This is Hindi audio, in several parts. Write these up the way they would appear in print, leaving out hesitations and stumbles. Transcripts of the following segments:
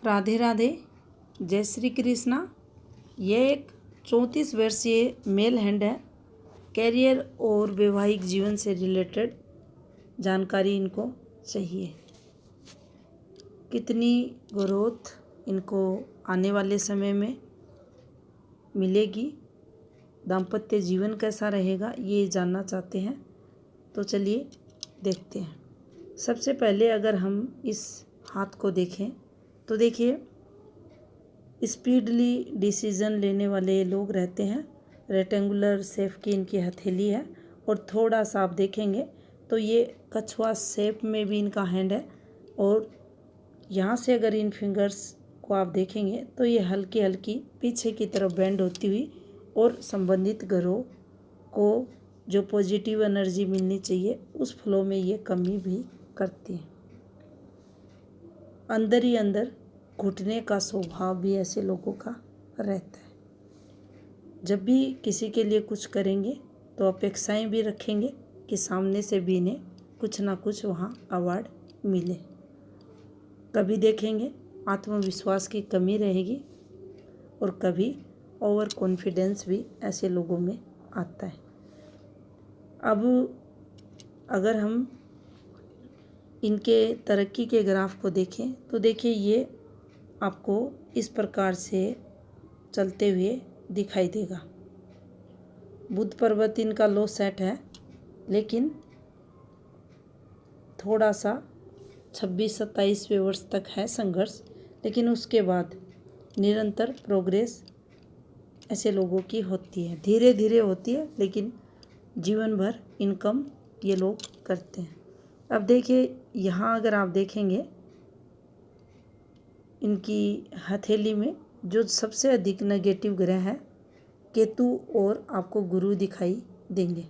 राधे राधे, जय श्री कृष्णा। यह एक 34 वर्षीय मेल हैंड है। कैरियर और वैवाहिक जीवन से रिलेटेड जानकारी इनको चाहिए। कितनी ग्रोथ इनको आने वाले समय में मिलेगी, दाम्पत्य जीवन कैसा रहेगा, ये जानना चाहते हैं। तो चलिए देखते हैं। सबसे पहले अगर हम इस हाथ को देखें तो देखिए, स्पीडली डिसीजन लेने वाले लोग रहते हैं। रेक्टेंगुलर शेप की इनकी हथेली है और थोड़ा सा आप देखेंगे तो ये कछुआ शेप में भी इनका हैंड है। और यहाँ से अगर इन फिंगर्स को आप देखेंगे तो ये हल्की हल्की पीछे की तरफ बेंड होती हुई और संबंधित ग्रहों को जो पॉजिटिव एनर्जी मिलनी चाहिए उस फ्लो में ये कमी भी करती है। अंदर ही अंदर घुटने का स्वभाव भी ऐसे लोगों का रहता है। जब भी किसी के लिए कुछ करेंगे तो अपेक्षाएं भी रखेंगे कि सामने से भी इन्हें कुछ ना कुछ वहाँ अवार्ड मिले। कभी देखेंगे आत्मविश्वास की कमी रहेगी और कभी ओवर कॉन्फिडेंस भी ऐसे लोगों में आता है। अब अगर हम इनके तरक्की के ग्राफ को देखें तो देखिए, ये आपको इस प्रकार से चलते हुए दिखाई देगा। बुध पर्वत इनका लो सेट है, लेकिन थोड़ा सा 26-27वें वर्ष तक है संघर्ष, लेकिन उसके बाद निरंतर प्रोग्रेस ऐसे लोगों की होती है। धीरे धीरे होती है, लेकिन जीवन भर इनकम ये लोग करते हैं। अब देखिए, यहाँ अगर आप देखेंगे इनकी हथेली में जो सबसे अधिक नेगेटिव ग्रह है केतु और आपको गुरु दिखाई देंगे।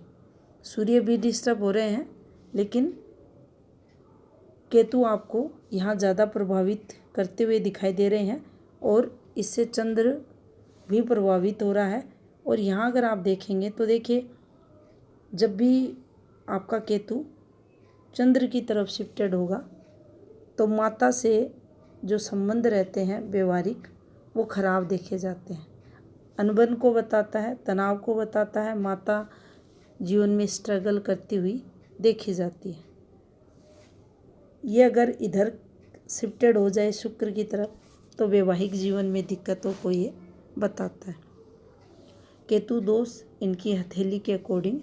सूर्य भी डिस्टर्ब हो रहे हैं, लेकिन केतु आपको यहाँ ज़्यादा प्रभावित करते हुए दिखाई दे रहे हैं और इससे चंद्र भी प्रभावित हो रहा है। और यहाँ अगर आप देखेंगे तो देखिए, जब भी आपका केतु चंद्र की तरफ शिफ्टेड होगा तो माता से जो संबंध रहते हैं व्यवहारिक, वो खराब देखे जाते हैं। अनबन को बताता है, तनाव को बताता है। माता जीवन में स्ट्रगल करती हुई देखी जाती है। ये अगर इधर शिफ्टेड हो जाए शुक्र की तरफ तो वैवाहिक जीवन में दिक्कतों को ये बताता है। केतु दोष इनकी हथेली के अकॉर्डिंग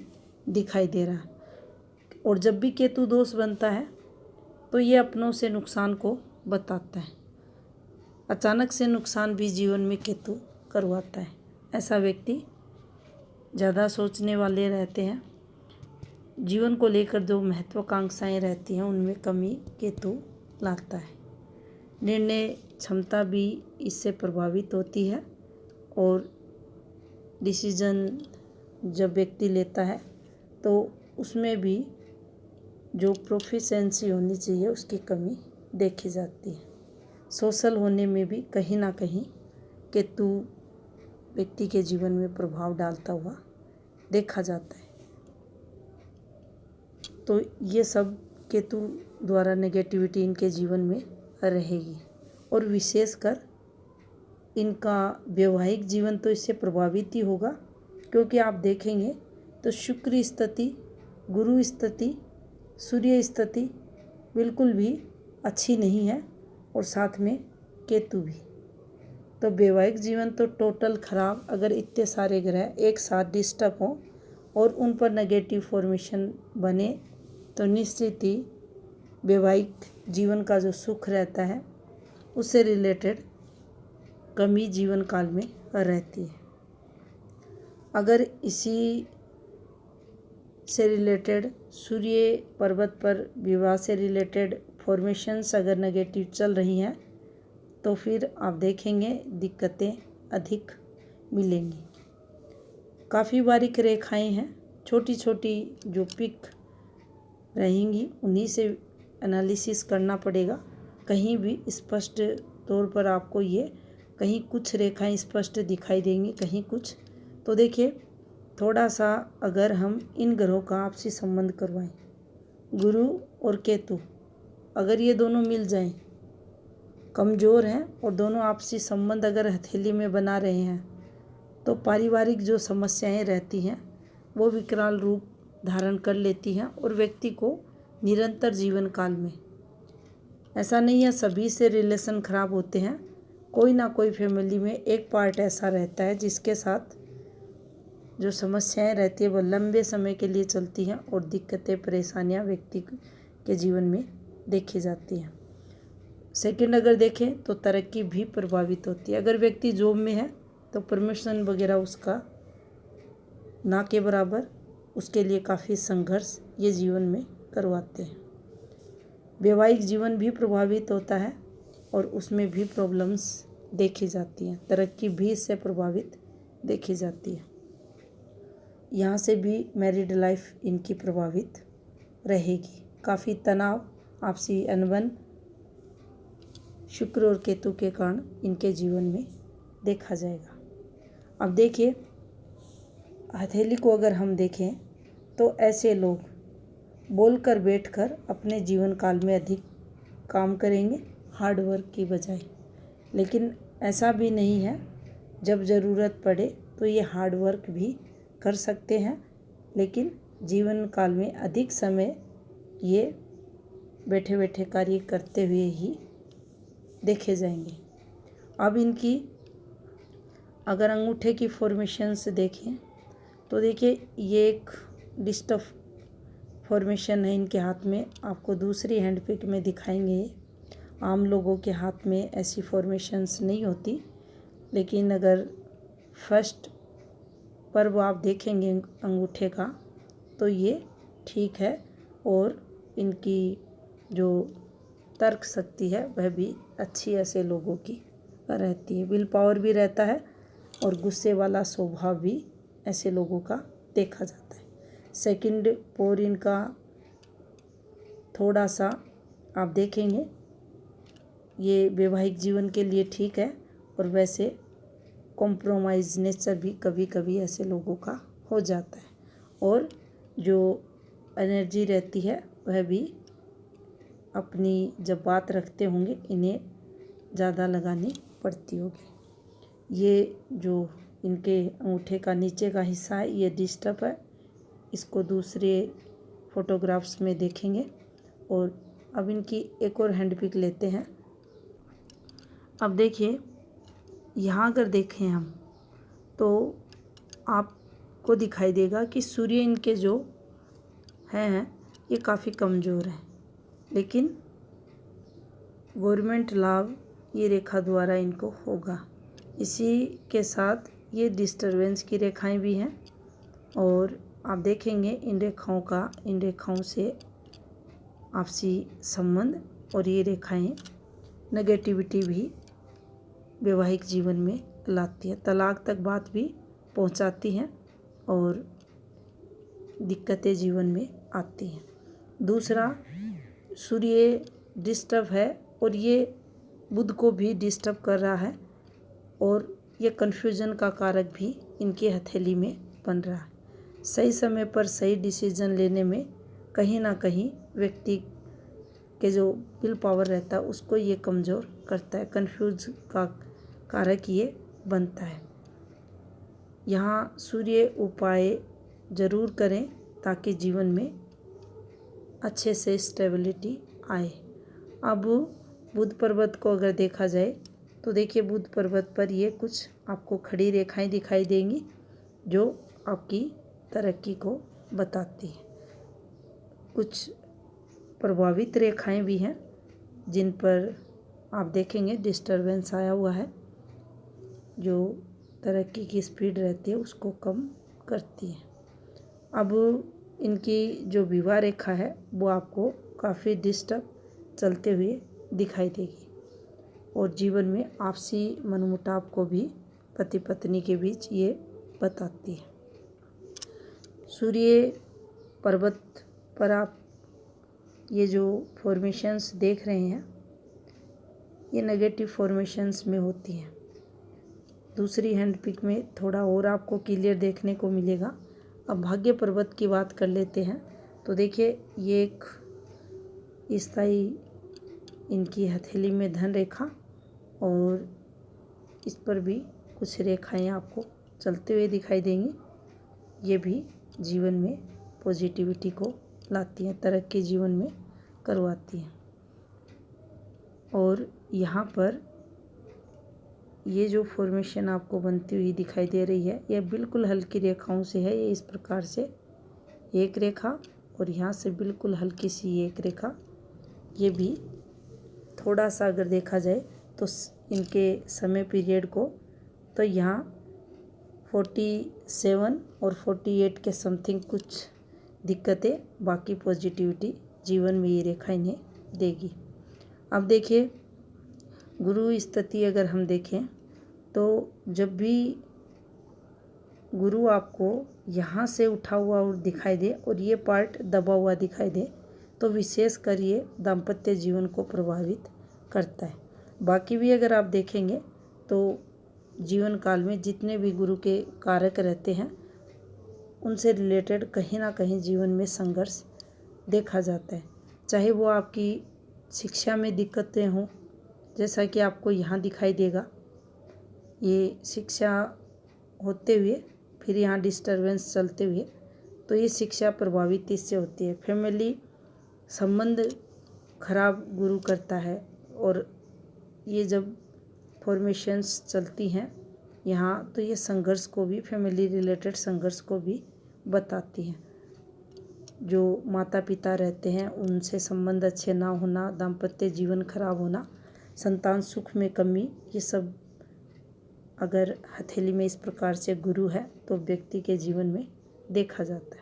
दिखाई दे रहा है। और जब भी केतु दोष बनता है तो ये अपनों से नुकसान को बताता है। अचानक से नुकसान भी जीवन में केतु करवाता है। ऐसा व्यक्ति ज़्यादा सोचने वाले रहते हैं। जीवन को लेकर जो महत्वाकांक्षाएं रहती हैं उनमें कमी केतु लाता है। निर्णय क्षमता भी इससे प्रभावित होती है और डिसीजन जब व्यक्ति लेता है तो उसमें भी जो प्रोफिशेंसी होनी चाहिए उसकी कमी देखी जाती है। सोशल होने में भी कहीं ना कहीं केतु व्यक्ति के जीवन में प्रभाव डालता हुआ देखा जाता है। तो ये सब केतु द्वारा नेगेटिविटी इनके जीवन में रहेगी। और विशेषकर इनका वैवाहिक जीवन तो इससे प्रभावित ही होगा, क्योंकि आप देखेंगे तो शुक्र स्थिति, गुरु स्थिति, सूर्य स्थिति बिल्कुल भी अच्छी नहीं है और साथ में केतु भी। तो वैवाहिक जीवन तो टोटल खराब। अगर इतने सारे ग्रह एक साथ डिस्टर्ब हों और उन पर नेगेटिव फॉर्मेशन बने तो निश्चित ही वैवाहिक जीवन का जो सुख रहता है उससे रिलेटेड कमी जीवन काल में रहती है। अगर इसी से रिलेटेड सूर्य पर्वत पर विवाह से रिलेटेड फॉर्मेशंस अगर नेगेटिव चल रही हैं तो फिर आप देखेंगे दिक्कतें अधिक मिलेंगी। काफ़ी बारीक रेखाएं हैं, छोटी छोटी जो पिक रहेंगी उन्हीं से एनालिसिस करना पड़ेगा। कहीं भी स्पष्ट तौर पर आपको ये कहीं कुछ रेखाएं स्पष्ट दिखाई देंगी, कहीं कुछ। तो देखिए, थोड़ा सा अगर हम इन ग्रहों का आपसी संबंध करवाएं, गुरु और केतु, अगर ये दोनों मिल जाएं कमज़ोर हैं और दोनों आपसी संबंध अगर हथेली में बना रहे हैं तो पारिवारिक जो समस्याएं रहती हैं वो विकराल रूप धारण कर लेती हैं और व्यक्ति को निरंतर जीवन काल में, ऐसा नहीं है सभी से रिलेशन खराब होते हैं, कोई ना कोई फैमिली में एक पार्ट ऐसा रहता है जिसके साथ जो समस्याएं रहती है वो लंबे समय के लिए चलती हैं और दिक्कतें परेशानियां व्यक्ति के जीवन में देखी जाती हैं। सेकंड अगर देखें तो तरक्की भी प्रभावित होती है। अगर व्यक्ति जॉब में है तो प्रमोशन वगैरह उसका ना के बराबर, उसके लिए काफ़ी संघर्ष ये जीवन में करवाते हैं। वैवाहिक जीवन भी प्रभावित होता है और उसमें भी प्रॉब्लम्स देखी जाती हैं, तरक्की भी इससे प्रभावित देखी जाती है। यहाँ से भी मैरिड लाइफ इनकी प्रभावित रहेगी। काफ़ी तनाव, आपसी अनबन शुक्र और केतु के कारण इनके जीवन में देखा जाएगा। अब देखिए हथेली को अगर हम देखें तो ऐसे लोग बोलकर बैठकर अपने जीवन काल में अधिक काम करेंगे हार्ड वर्क की बजाय, लेकिन ऐसा भी नहीं है, जब ज़रूरत पड़े तो ये हार्ड वर्क भी कर सकते हैं, लेकिन जीवन काल में अधिक समय ये बैठे बैठे कार्य करते हुए ही देखे जाएंगे। अब इनकी अगर अंगूठे की फॉर्मेशंस देखें तो देखिए ये एक डिस्टर्ब फॉर्मेशन है इनके हाथ में, आपको दूसरी हैंड पिक में दिखाएंगे। आम लोगों के हाथ में ऐसी फॉर्मेशंस नहीं होती, लेकिन अगर फर्स्ट पर्व आप देखेंगे अंगूठे का तो ये ठीक है और इनकी जो तर्क शक्ति है वह भी अच्छी ऐसे लोगों की रहती है। विल पावर भी रहता है और गुस्से वाला स्वभाव भी ऐसे लोगों का देखा जाता है। सेकंड पोर इनका थोड़ा सा आप देखेंगे ये वैवाहिक जीवन के लिए ठीक है और वैसे कॉम्प्रोमाइज़ नेचर भी कभी कभी ऐसे लोगों का हो जाता है और जो एनर्जी रहती है वह भी अपनी जब बात रखते होंगे इन्हें ज़्यादा लगानी पड़ती होगी। ये जो इनके अंगूठे का नीचे का हिस्सा है ये डिस्टर्ब है, इसको दूसरे फोटोग्राफ्स में देखेंगे। और अब इनकी एक और हैंड पिक लेते हैं। अब देखिए यहाँ अगर देखें हम तो आपको दिखाई देगा कि सूर्य इनके जो हैं ये काफ़ी कमज़ोर हैं, लेकिन गवर्नमेंट लाभ ये रेखा द्वारा इनको होगा। इसी के साथ ये डिस्टरबेंस की रेखाएं भी हैं और आप देखेंगे इन रेखाओं से आपसी संबंध और ये रेखाएं नेगेटिविटी भी वैवाहिक जीवन में लाती है, तलाक तक बात भी पहुंचाती हैं और दिक्कतें जीवन में आती हैं। दूसरा सूर्य डिस्टर्ब है और ये बुध को भी डिस्टर्ब कर रहा है और ये कन्फ्यूजन का कारक भी इनकी हथेली में बन रहा है। सही समय पर सही डिसीजन लेने में कहीं ना कहीं व्यक्ति के जो विल पावर रहता है उसको ये कमज़ोर करता है, कन्फ्यूज का कारक ये बनता है। यहाँ सूर्य उपाय ज़रूर करें ताकि जीवन में अच्छे से स्टेबिलिटी आए। अब बुध पर्वत को अगर देखा जाए तो देखिए बुध पर्वत पर ये कुछ आपको खड़ी रेखाएं दिखाई देंगी जो आपकी तरक्की को बताती है। कुछ प्रभावित रेखाएं भी हैं जिन पर आप देखेंगे डिस्टरबेंस आया हुआ है, जो तरक्की की स्पीड रहती है उसको कम करती है। अब इनकी जो विवाह रेखा है वो आपको काफ़ी डिस्टर्ब चलते हुए दिखाई देगी और जीवन में आपसी मनमुटाव को भी पति पत्नी के बीच ये बताती है। सूर्य पर्वत पर आप ये जो फॉर्मेशंस देख रहे हैं ये नेगेटिव फॉर्मेशंस में होती हैं। दूसरी हैंड पिक में थोड़ा और आपको क्लियर देखने को मिलेगा। अब भाग्य पर्वत की बात कर लेते हैं तो देखिए ये एक स्थायी इनकी हथेली में धन रेखा और इस पर भी कुछ रेखाएं आपको चलते हुए दिखाई देंगी। ये भी जीवन में पॉजिटिविटी को लाती हैं, तरक्की जीवन में करवाती हैं। और यहाँ पर ये जो फॉर्मेशन आपको बनती हुई दिखाई दे रही है, यह बिल्कुल हल्की रेखाओं से है। ये इस प्रकार से एक रेखा और यहाँ से बिल्कुल हल्की सी एक रेखा। ये भी थोड़ा सा अगर देखा जाए तो इनके समय पीरियड को, तो यहाँ 47 और 48 के समथिंग कुछ दिक्कतें, बाकी पॉजिटिविटी जीवन में ये रेखा इन्हें देगी। अब देखिए गुरु स्थिति अगर हम देखें तो जब भी गुरु आपको यहाँ से उठा हुआ और दिखाई दे और ये पार्ट दबा हुआ दिखाई दे तो विशेषकर ये दाम्पत्य जीवन को प्रभावित करता है। बाकी भी अगर आप देखेंगे तो जीवन काल में जितने भी गुरु के कारक रहते हैं उनसे रिलेटेड कहीं ना कहीं जीवन में संघर्ष देखा जाता है। चाहे वो आपकी शिक्षा में दिक्कतें हों, जैसा कि आपको यहाँ दिखाई देगा, ये शिक्षा होते हुए फिर यहाँ डिस्टरबेंस चलते हुए, तो ये शिक्षा प्रभावित इससे होती है। फैमिली संबंध खराब गुरु करता है और ये जब फॉर्मेशंस चलती हैं यहाँ, तो ये संघर्ष को भी, फैमिली रिलेटेड संघर्ष को भी बताती हैं। जो माता पिता रहते हैं उनसे संबंध अच्छे ना होना, दाम्पत्य जीवन खराब होना, संतान सुख में कमी, ये सब अगर हथेली में इस प्रकार से गुरु है तो व्यक्ति के जीवन में देखा जाता है।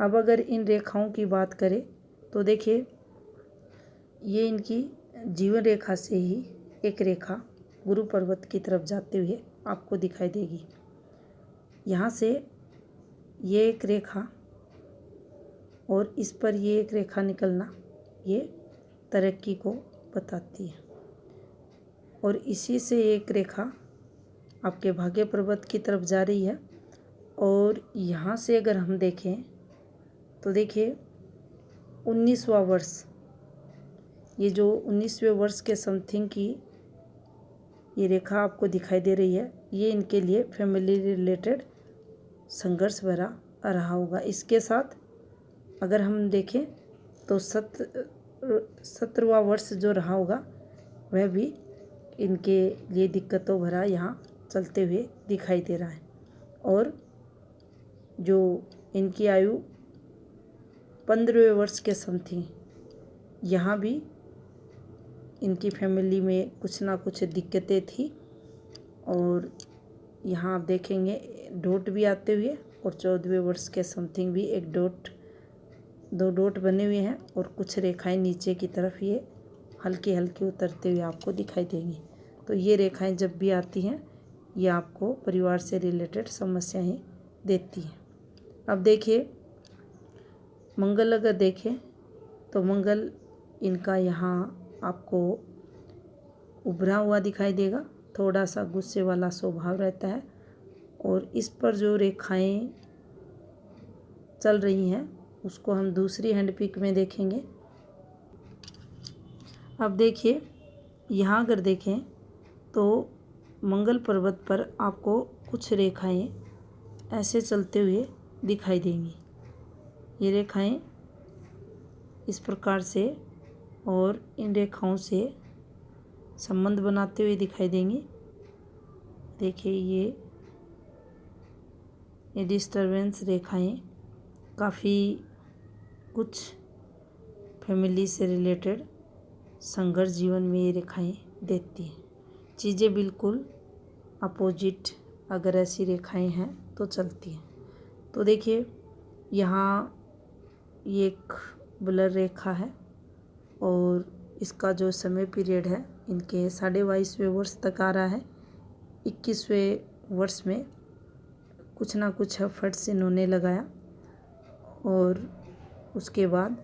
अब अगर इन रेखाओं की बात करें तो देखिए ये इनकी जीवन रेखा से ही एक रेखा गुरु पर्वत की तरफ जाते हुए आपको दिखाई देगी। यहाँ से ये एक रेखा और इस पर ये एक रेखा निकलना, ये तरक्की को बताती है। और इसी से एक रेखा आपके भाग्य पर्वत की तरफ जा रही है। और यहाँ से अगर हम देखें तो देखिए 19वां वर्ष, ये जो 19वें वर्ष के समथिंग की ये रेखा आपको दिखाई दे रही है, ये इनके लिए फैमिली रिलेटेड संघर्ष भरा रहा होगा। इसके साथ अगर हम देखें तो 17वां वर्ष जो रहा होगा वह भी इनके लिए दिक्कतों भरा यहाँ चलते हुए दिखाई दे रहा है। और जो इनकी आयु 15वें वर्ष के समथिंग, यहाँ भी इनकी फैमिली में कुछ ना कुछ दिक्कतें थी। और यहाँ आप देखेंगे डॉट भी आते हुए, और 14वें वर्ष के समथिंग भी एक डॉट, 2 डॉट बने हुए हैं और कुछ रेखाएं नीचे की तरफ ये हल्की हल्की उतरते हुए आपको दिखाई देंगी। तो ये रेखाएं जब भी आती हैं ये आपको परिवार से रिलेटेड समस्याएं देती हैं। अब देखिए मंगल अगर देखें तो मंगल इनका यहाँ आपको उभरा हुआ दिखाई देगा, थोड़ा सा गुस्से वाला स्वभाव रहता है। और इस पर जो रेखाएं चल रही हैं उसको हम दूसरी हैंड पिक में देखेंगे। अब देखिए यहाँ अगर देखें तो मंगल पर्वत पर आपको कुछ रेखाएं ऐसे चलते हुए दिखाई देंगी। ये रेखाएं इस प्रकार से और इन रेखाओं से संबंध बनाते हुए दिखाई देंगी। देखिए ये डिस्टरबेंस रेखाएं काफ़ी कुछ फैमिली से रिलेटेड संघर्ष जीवन में ये रेखाएं देती हैं। चीज़ें बिल्कुल अपोजिट अगर ऐसी रेखाएं हैं तो चलती हैं। तो देखिए यहाँ ये एक ब्लर रेखा है और इसका जो समय पीरियड है इनके 22.5वें वर्ष तक आ रहा है। 21वें वर्ष में कुछ ना कुछ एफर्ट्स इन्होंने लगाया और उसके बाद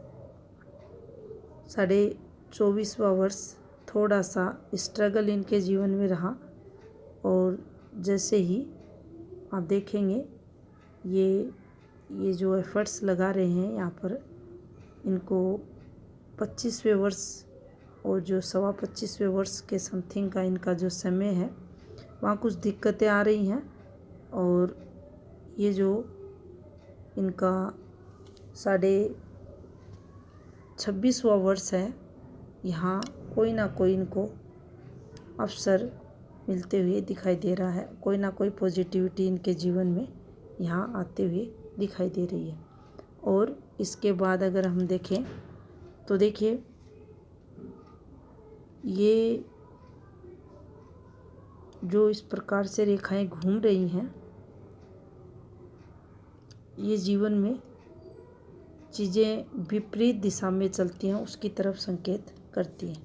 24वां वर्ष थोड़ा सा स्ट्रगल इनके जीवन में रहा। और जैसे ही आप देखेंगे ये जो एफर्ट्स लगा रहे हैं यहाँ पर, इनको 25वें वर्ष और जो 25वें वर्ष के समथिंग का इनका जो समय है वहाँ कुछ दिक्कतें आ रही हैं। और ये जो इनका 26वां वर्ष है, यहाँ कोई ना कोई इनको अवसर मिलते हुए दिखाई दे रहा है। कोई ना कोई पॉजिटिविटी इनके जीवन में यहाँ आते हुए दिखाई दे रही है। और इसके बाद अगर हम देखें तो देखिए ये जो इस प्रकार से रेखाएं घूम रही हैं, ये जीवन में चीज़ें विपरीत दिशा में चलती हैं उसकी तरफ संकेत करती हैं।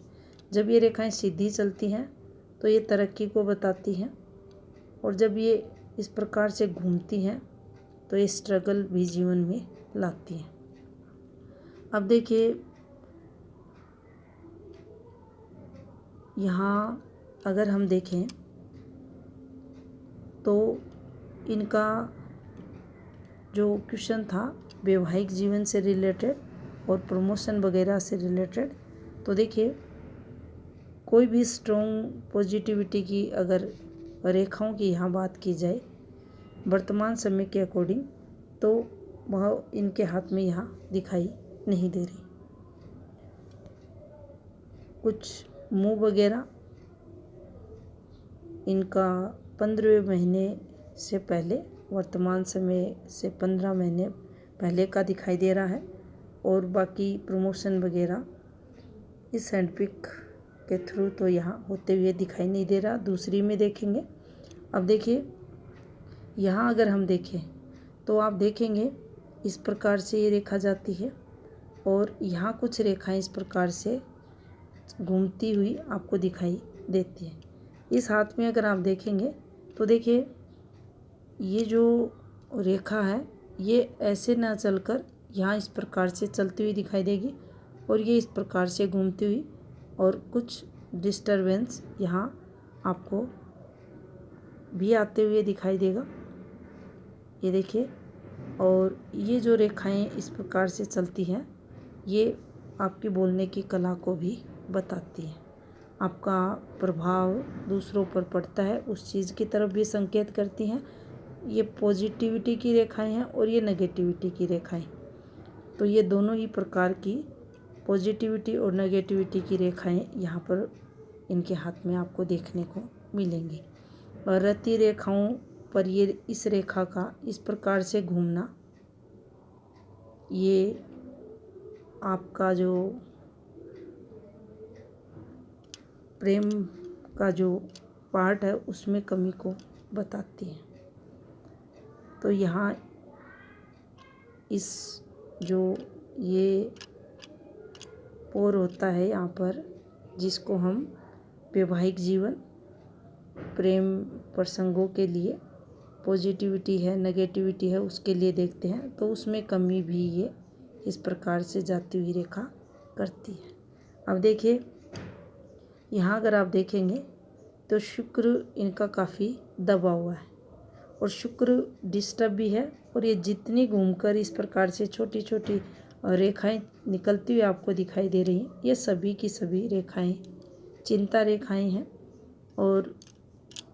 जब ये रेखाएं सीधी चलती हैं तो ये तरक्की को बताती हैं, और जब ये इस प्रकार से घूमती हैं तो ये स्ट्रगल भी जीवन में लाती हैं। अब देखिए यहाँ अगर हम देखें तो इनका जो क्वेश्चन था वैवाहिक जीवन से रिलेटेड और प्रमोशन वगैरह से रिलेटेड, तो देखिए कोई भी स्ट्रॉन्ग पॉजिटिविटी की अगर रेखाओं की यहाँ बात की जाए वर्तमान समय के अकॉर्डिंग, तो वह इनके हाथ में यहाँ दिखाई नहीं दे रही। कुछ मुँह वगैरह इनका 15वें महीने से पहले, वर्तमान समय से 15 महीने पहले का दिखाई दे रहा है। और बाकी प्रमोशन वगैरह इस हैंडपिक के थ्रू तो यहाँ होते हुए दिखाई नहीं दे रहा। दूसरी में देखेंगे, अब देखिए यहाँ अगर हम देखें तो आप देखेंगे इस प्रकार से ये रेखा जाती है और यहाँ कुछ रेखाएं इस प्रकार से घूमती हुई आपको दिखाई देती है। इस हाथ में अगर आप देखेंगे तो देखिए ये जो रेखा है ये ऐसे ना चलकर यहाँ इस प्रकार से चलती हुई दिखाई देगी, और ये इस प्रकार से घूमती हुई, और कुछ डिस्टरबेंस यहाँ आपको भी आते हुए दिखाई देगा। ये देखिए, और ये जो रेखाएं इस प्रकार से चलती हैं ये आपकी बोलने की कला को भी बताती हैं। आपका प्रभाव दूसरों पर पड़ता है उस चीज़ की तरफ भी संकेत करती हैं। ये पॉजिटिविटी की रेखाएं हैं और ये नेगेटिविटी की रेखाएं, तो ये दोनों ही प्रकार की पॉजिटिविटी और नेगेटिविटी की रेखाएं यहाँ पर इनके हाथ में आपको देखने को मिलेंगी। और रति रेखाओं पर ये इस रेखा का इस प्रकार से घूमना, ये आपका जो प्रेम का जो पार्ट है उसमें कमी को बताती है। तो यहाँ इस जो ये पोर होता है यहाँ पर, जिसको हम वैवाहिक जीवन प्रेम प्रसंगों के लिए पॉजिटिविटी है नेगेटिविटी है उसके लिए देखते हैं, तो उसमें कमी भी ये इस प्रकार से जाती हुई रेखा करती है। अब देखिए यहाँ अगर आप देखेंगे तो शुक्र इनका काफ़ी दबा हुआ है और शुक्र डिस्टर्ब भी है, और ये जितनी घूमकर इस प्रकार से छोटी छोटी रेखाएं निकलती हुई आपको दिखाई दे रही हैं, ये सभी की सभी रेखाएं चिंता रेखाएं हैं। और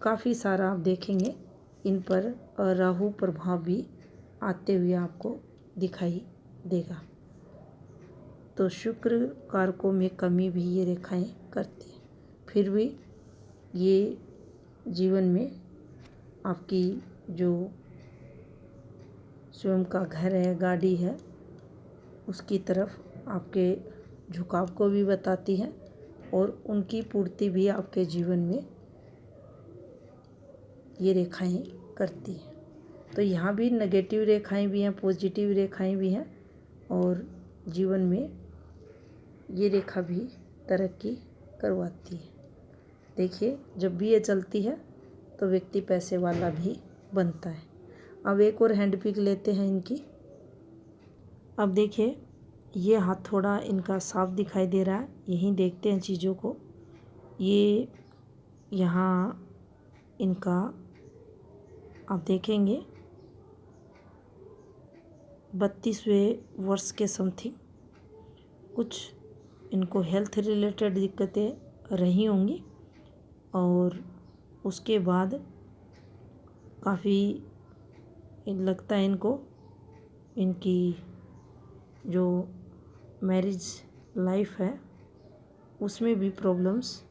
काफ़ी सारा आप देखेंगे इन पर राहु प्रभाव भी आते हुए आपको दिखाई देगा। तो शुक्र कारकों में कमी भी ये रेखाएं करती हैं। फिर भी ये जीवन में आपकी जो स्वयं का घर है गाड़ी है उसकी तरफ आपके झुकाव को भी बताती हैं, और उनकी पूर्ति भी आपके जीवन में ये रेखाएं करती हैं। तो यहाँ भी नेगेटिव रेखाएं भी हैं पॉजिटिव रेखाएं भी हैं, और जीवन में ये रेखा भी तरक्की करवाती है। देखिए जब भी ये चलती है तो व्यक्ति पैसे वाला भी बनता है। अब एक और हैंड पिक लेते हैं इनकी। अब देखिए ये हाथ थोड़ा इनका साफ दिखाई दे रहा है, यहीं देखते हैं चीज़ों को। ये यहाँ इनका आप देखेंगे 32वें वर्ष के समथिंग कुछ इनको हेल्थ रिलेटेड दिक्कतें रही होंगी और उसके बाद काफ़ी लगता है इनको इनकी जो मैरिज लाइफ है उसमें भी प्रॉब्लम्स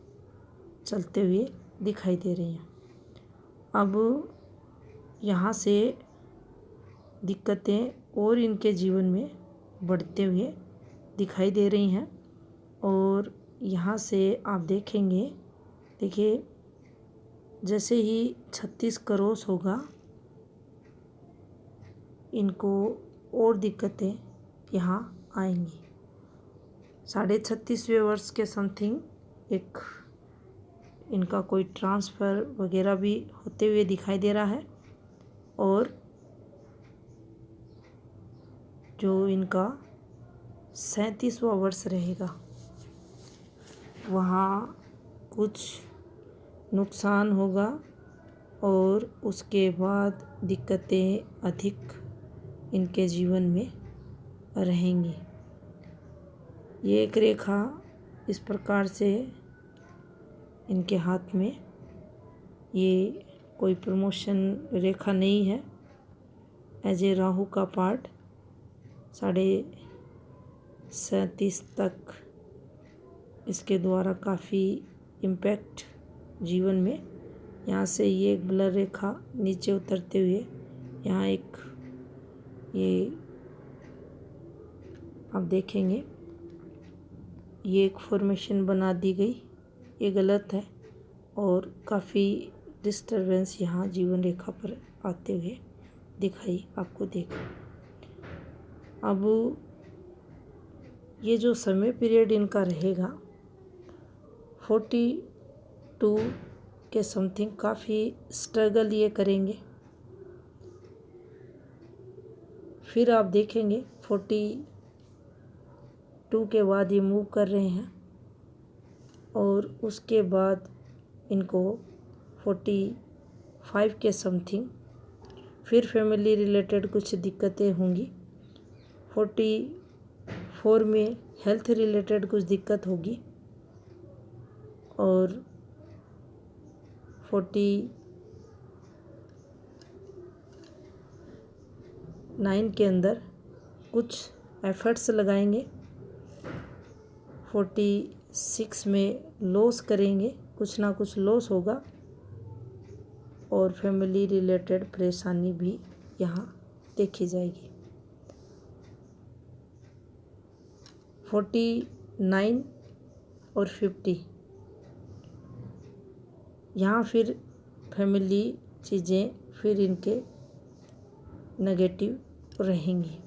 चलते हुए दिखाई दे रही हैं। अब यहाँ से दिक्कतें और इनके जीवन में बढ़ते हुए दिखाई दे रही हैं और यहाँ से आप देखेंगे, देखिए जैसे ही 36 क्रॉस होगा इनको और दिक्कतें यहाँ आएंगी। 36.5वें वर्ष के समथिंग एक इनका कोई ट्रांसफ़र वगैरह भी होते हुए दिखाई दे रहा है और जो इनका 37वां वर्ष रहेगा वहाँ कुछ नुकसान होगा और उसके बाद दिक्कतें अधिक इनके जीवन में रहेंगी। ये एक रेखा इस प्रकार से इनके हाथ में, ये कोई प्रमोशन रेखा नहीं है। एज ए राहु का पार्ट 37.5 तक इसके द्वारा काफ़ी इम्पैक्ट जीवन में। यहाँ से ये एक ब्लर रेखा नीचे उतरते हुए यहाँ एक ये आप देखेंगे ये एक फॉर्मेशन बना दी गई, ये गलत है और काफ़ी डिस्टरबेंस यहाँ जीवन रेखा पर आते हुए दिखाई आपको देगा। अब ये जो समय पीरियड इनका रहेगा 42 के समथिंग काफ़ी स्ट्रगल ये करेंगे। फिर आप देखेंगे 42 के बाद ये मूव कर रहे हैं और उसके बाद इनको 45 के समथिंग फिर फैमिली रिलेटेड कुछ दिक्कतें होंगी। 44 में हेल्थ रिलेटेड कुछ दिक्कत होगी और 49 के अंदर कुछ एफर्ट्स लगाएंगे। 46 में लॉस करेंगे, कुछ ना कुछ लॉस होगा और फैमिली रिलेटेड परेशानी भी यहाँ देखी जाएगी। 49 और 50 यहाँ फिर फैमिली चीज़ें फिर इनके नेगेटिव रहेंगी।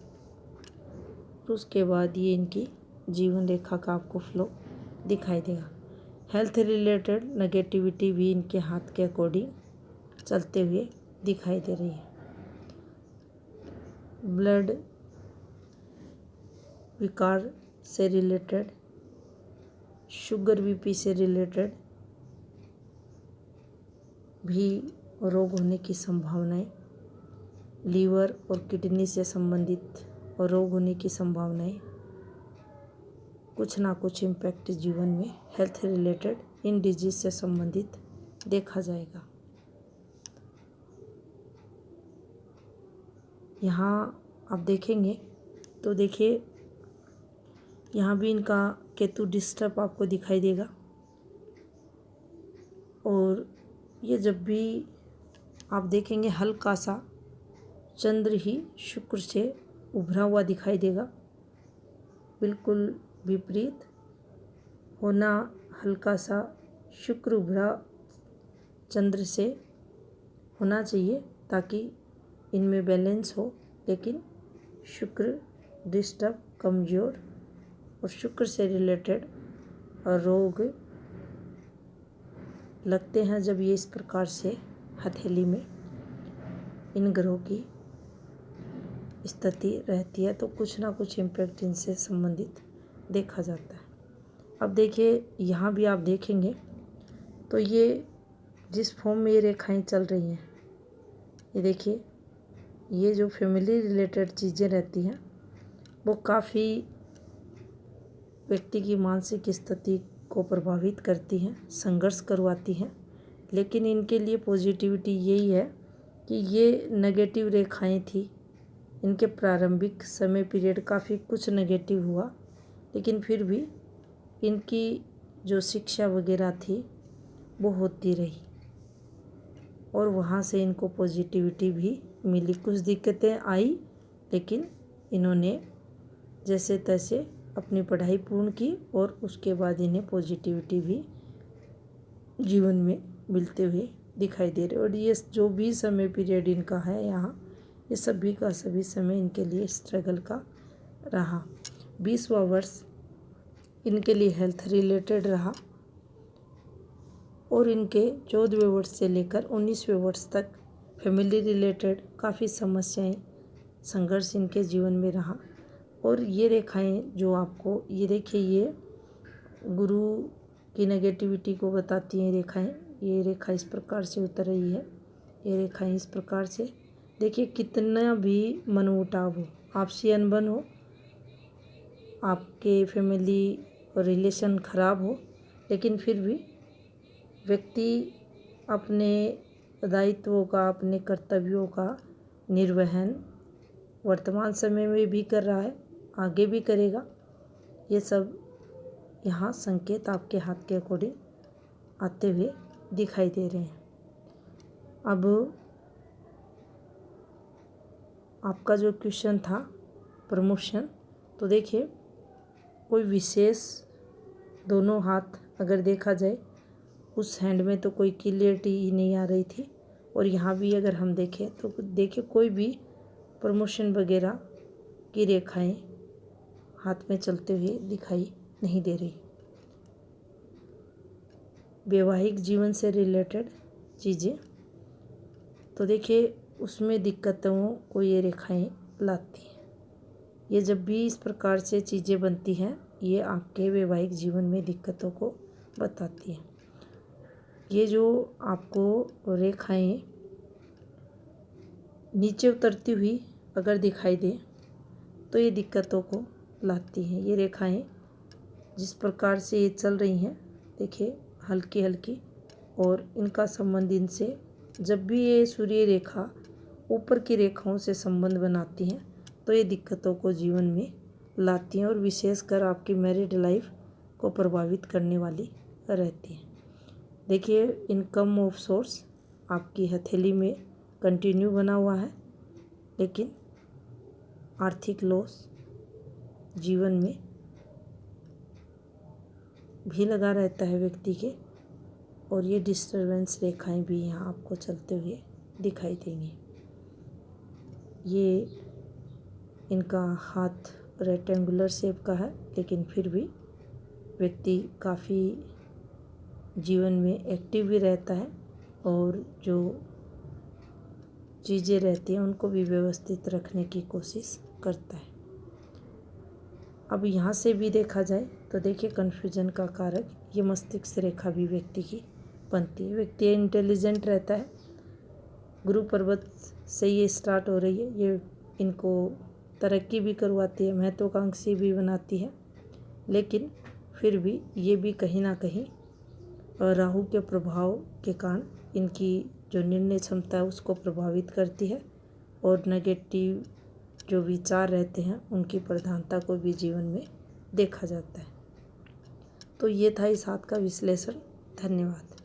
उसके बाद ये इनकी जीवन रेखा का आपको फ्लो दिखाई देगा। हेल्थ रिलेटेड नेगेटिविटी भी इनके हाथ के अकॉर्डिंग चलते हुए दिखाई दे रही है। ब्लड विकार से रिलेटेड, शुगर बीपी से रिलेटेड भी रोग होने की संभावनाएं, लीवर और किडनी से संबंधित रोग होने की संभावनाएं, कुछ ना कुछ इम्पैक्ट जीवन में हेल्थ रिलेटेड इन डिजीज से संबंधित देखा जाएगा। यहाँ आप देखेंगे तो देखिए यहाँ भी इनका केतु डिस्टर्ब आपको दिखाई देगा और ये जब भी आप देखेंगे हल्का सा चंद्र ही शुक्र से उभरा हुआ दिखाई देगा। बिल्कुल विपरीत होना, हल्का सा शुक्र उभरा चंद्र से होना चाहिए ताकि इनमें बैलेंस हो, लेकिन शुक्र डिस्टर्ब, कमज़ोर और शुक्र से रिलेटेड रोग लगते हैं जब ये इस प्रकार से हथेली में इन ग्रहों की स्थिति रहती है तो कुछ ना कुछ इम्पैक्ट इनसे संबंधित देखा जाता है। अब देखिए यहाँ भी आप देखेंगे तो ये जिस फॉर्म में ये रेखाएं चल रही हैं, ये देखिए ये जो फैमिली रिलेटेड चीज़ें रहती हैं वो काफ़ी व्यक्ति की मानसिक स्थिति को प्रभावित करती हैं, संघर्ष करवाती हैं। लेकिन इनके लिए पॉजिटिविटी यही है कि ये नेगेटिव रेखाएं थी, इनके प्रारंभिक समय पीरियड काफ़ी कुछ नेगेटिव हुआ, लेकिन फिर भी इनकी जो शिक्षा वगैरह थी वो होती रही और वहाँ से इनको पॉजिटिविटी भी मिली। कुछ दिक्कतें आई, लेकिन इन्होंने जैसे तैसे अपनी पढ़ाई पूर्ण की और उसके बाद इन्हें पॉजिटिविटी भी जीवन में मिलते हुए दिखाई दे रहे। और ये जो भी समय पीरियड इनका है यहाँ, ये सभी का सभी समय इनके लिए स्ट्रगल का रहा। 20वां वर्ष इनके लिए हेल्थ रिलेटेड रहा और इनके 14वें वर्ष से लेकर 19वें वर्ष तक फैमिली रिलेटेड काफ़ी समस्याएं, संघर्ष इनके जीवन में रहा। और ये रेखाएं जो आपको ये देखिए, ये गुरु की नेगेटिविटी को बताती हैं रेखाएं। ये रेखा इस प्रकार से उतर रही है, ये रेखाएं इस प्रकार से। देखिए कितना भी मनमुटाव हो, आपसी अनबन हो, आपके फैमिली रिलेशन खराब हो, लेकिन फिर भी व्यक्ति अपने दायित्वों का, अपने कर्तव्यों का निर्वहन वर्तमान समय में भी कर रहा है, आगे भी करेगा। ये सब यहाँ संकेत आपके हाथ के अकॉर्डिंग आते हुए दिखाई दे रहे हैं। अब आपका जो क्वेश्चन था प्रमोशन, तो देखिए कोई विशेष दोनों हाथ अगर देखा जाए, उस हैंड में तो कोई क्लियरिटी ही नहीं आ रही थी। और यहाँ भी अगर हम देखें तो देखिए कोई भी प्रमोशन वगैरह की रेखाएं हाथ में चलते हुए दिखाई नहीं दे रही। वैवाहिक जीवन से रिलेटेड चीज़ें, तो देखिए उसमें दिक्कतों को ये रेखाएं लाती हैं। ये जब भी इस प्रकार से चीज़ें बनती हैं, ये आपके वैवाहिक जीवन में दिक्कतों को बताती हैं। ये जो आपको रेखाएं नीचे उतरती हुई अगर दिखाई दे तो ये दिक्कतों को लाती हैं। ये रेखाएं जिस प्रकार से ये चल रही हैं, देखिए हल्की हल्की, और इनका संबंध इनसे, जब भी ये सूर्य रेखा ऊपर की रेखाओं से संबंध बनाती हैं तो ये दिक्कतों को जीवन में लाती हैं और विशेषकर आपकी मैरिड लाइफ को प्रभावित करने वाली रहती हैं। देखिए इनकम ऑफ सोर्स आपकी हथेली में कंटिन्यू बना हुआ है, लेकिन आर्थिक लॉस जीवन में भी लगा रहता है व्यक्ति के। और ये डिस्टर्बेंस रेखाएं भी यहाँ आपको चलते हुए दिखाई देंगी। ये इनका हाथ रेक्टेंगुलर शेप का है, लेकिन फिर भी व्यक्ति काफ़ी जीवन में एक्टिव भी रहता है और जो चीज़ें रहती हैं उनको भी व्यवस्थित रखने की कोशिश करता है। अब यहाँ से भी देखा जाए तो देखिए कन्फ्यूजन का कारक ये मस्तिष्क रेखा भी व्यक्ति की बनती है। व्यक्ति इंटेलिजेंट रहता है, गुरु पर्वत से ये स्टार्ट हो रही है, ये इनको तरक्की भी करवाती है, महत्वाकांक्षी भी बनाती है। लेकिन फिर भी ये भी कहीं ना कहीं राहु के प्रभाव के कारण इनकी जो निर्णय क्षमता है उसको प्रभावित करती है और नेगेटिव जो विचार रहते हैं उनकी प्रधानता को भी जीवन में देखा जाता है। तो ये था इस हाथ का विश्लेषण। धन्यवाद।